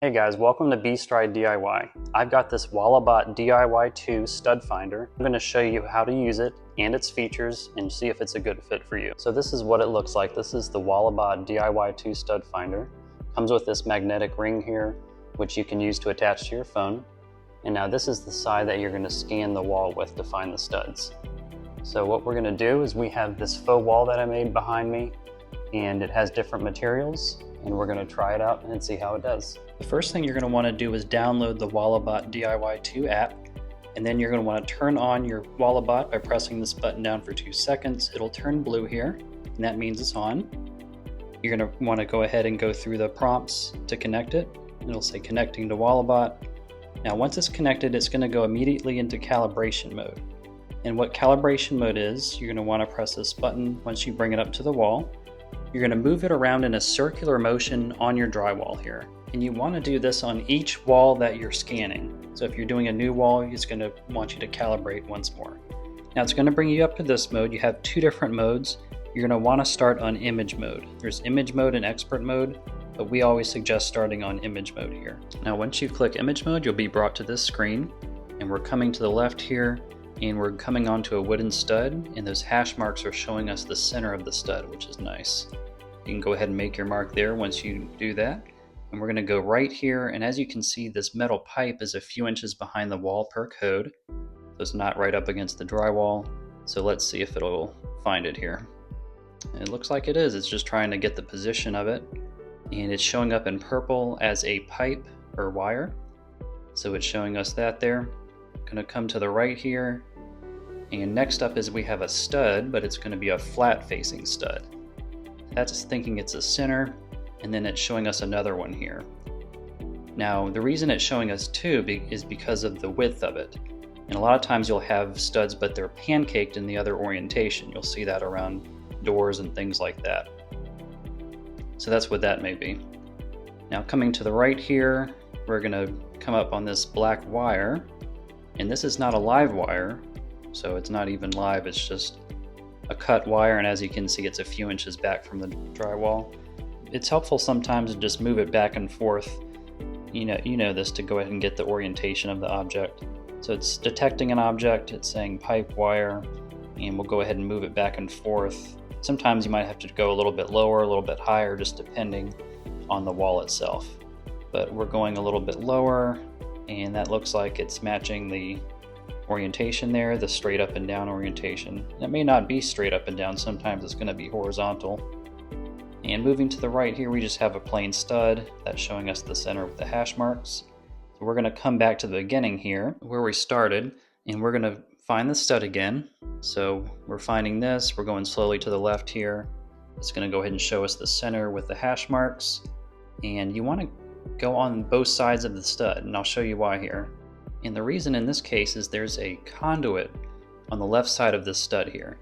Hey guys, welcome to B-Stride DIY. I've got this Walabot DIY 2 stud finder. I'm going to show you how to use it and its features and see if it's a good fit for you. So this is what it looks like. This is the Walabot DIY 2 stud finder. Comes with this magnetic ring here, which you can use to attach to your phone. And now this is the side that you're going to scan the wall with to find the studs. So what we're going to do is we have this faux wall that I made behind me, and it has different materials, and we're going to try it out and see how it does. The first thing you're going to want to do is download the Walabot DIY 2 app, and then you're going to want to turn on your Walabot by pressing this button down for 2 seconds. It'll turn blue here, and that means it's on. You're going to want to go ahead and go through the prompts to connect it. It'll say connecting to Walabot. Now once it's connected, it's going to go immediately into calibration mode. And what calibration mode is, you're going to want to press this button once you bring it up to the wall. You're going to move it around in a circular motion on your drywall here. And you want to do this on each wall that you're scanning. So if you're doing a new wall, it's going to want you to calibrate once more. Now it's going to bring you up to this mode. You have 2 different modes. You're going to want to start on image mode. There's image mode and expert mode, but we always suggest starting on image mode here. Now once you click image mode, you'll be brought to this screen, and we're coming to the left here, and we're coming onto a wooden stud, and those hash marks are showing us the center of the stud, which is nice. You can go ahead and make your mark there once you do that. And we're going to go right here, and as you can see, this metal pipe is a few inches behind the wall per code. So it's not right up against the drywall. So let's see if it'll find it here. It looks like it is. It's just trying to get the position of it. And it's showing up in purple as a pipe or wire. So it's showing us that there. Going to come to the right here. And next up is we have a stud, but it's going to be a flat facing stud. That's thinking it's a center, and then it's showing us another one here. Now the reason it's showing us 2 is because of the width of it. And a lot of times you'll have studs but they're pancaked in the other orientation. You'll see that around doors and things like that. So that's what that may be. Now coming to the right here, we're going to come up on this black wire, and this is not a live wire, so it's not even live, it's just a cut wire, and as you can see, it's a few inches back from the drywall. It's helpful sometimes to just move it back and forth. You know this, to go ahead and get the orientation of the object. So it's detecting an object, it's saying pipe wire, and we'll go ahead and move it back and forth. Sometimes you might have to go a little bit lower, a little bit higher, just depending on the wall itself. But we're going a little bit lower, and that looks like it's matching the orientation there, the straight up and down orientation. It may not be straight up and down, sometimes it's going to be horizontal. And moving to the right here, we just have a plain stud that's showing us the center with the hash marks. So we're going to come back to the beginning here where we started, and we're going to find the stud again. So we're finding this, we're going slowly to the left here. It's going to go ahead and show us the center with the hash marks, and you want to go on both sides of the stud, and I'll show you why here. And the reason in this case is there's a conduit on the left side of this stud here.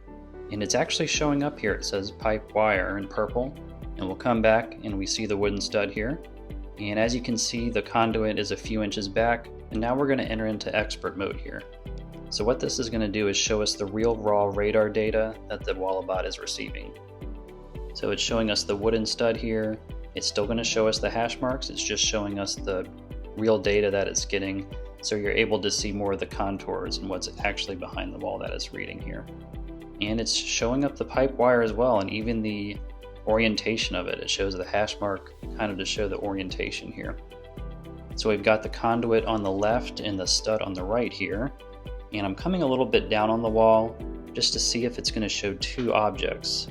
And it's actually showing up here. It says pipe wire in purple. And we'll come back and we see the wooden stud here. And as you can see, the conduit is a few inches back. And now we're going to enter into expert mode here. So what this is going to do is show us the real raw radar data that the Walabot is receiving. So it's showing us the wooden stud here. It's still going to show us the hash marks. It's just showing us the real data that it's getting. So you're able to see more of the contours and what's actually behind the wall that it's reading here. And it's showing up the pipe wire as well, and even the orientation of it. It shows the hash mark kind of to show the orientation here. So we've got the conduit on the left and the stud on the right here. And I'm coming a little bit down on the wall just to see if it's going to show 2 objects.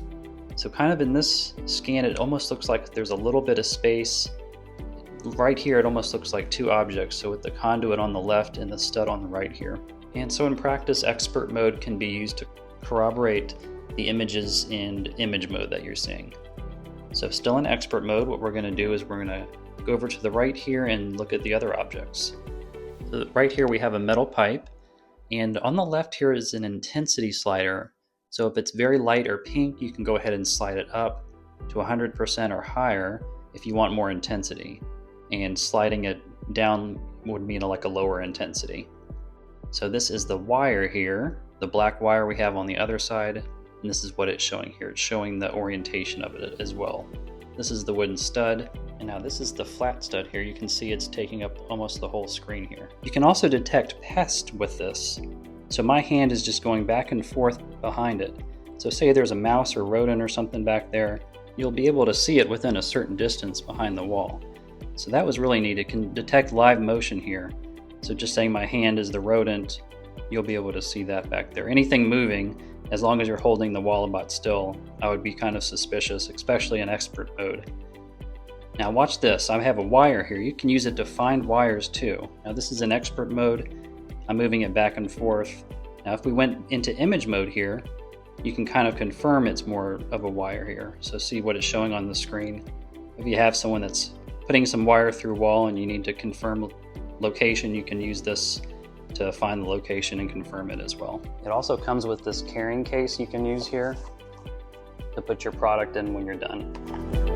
So kind of in this scan, it almost looks like there's a little bit of space. Right here, it almost looks like 2 objects, so with the conduit on the left and the stud on the right here. And so in practice, expert mode can be used to corroborate the images in image mode that you're seeing. So still in expert mode, what we're going to do is we're going to go over to the right here and look at the other objects. So right here we have a metal pipe, and on the left here is an intensity slider. So if it's very light or pink, you can go ahead and slide it up to 100% or higher if you want more intensity. And sliding it down would mean like a lower intensity. So this is the wire here, the black wire we have on the other side, and this is what it's showing here. It's showing the orientation of it as well. This is the wooden stud, And now this is the flat stud here. You can see it's taking up almost the whole screen here. You can also detect pests with this. So my hand is just going back and forth behind it. So say there's a mouse or rodent or something back there, you'll be able to see it within a certain distance behind the wall. So that was really neat. It can detect live motion here. So just saying my hand is the rodent, you'll be able to see that back there. Anything moving, as long as you're holding the Walabot still, I would be kind of suspicious, especially in expert mode. Now watch this, I have a wire here. You can use it to find wires too. Now this is in expert mode. I'm moving it back and forth. Now if we went into image mode here, you can kind of confirm it's more of a wire here. So see what it's showing on the screen. If you have someone that's putting some wire through wall and you need to confirm location, you can use this to find the location and confirm it as well. It also comes with this carrying case you can use here to put your product in when you're done.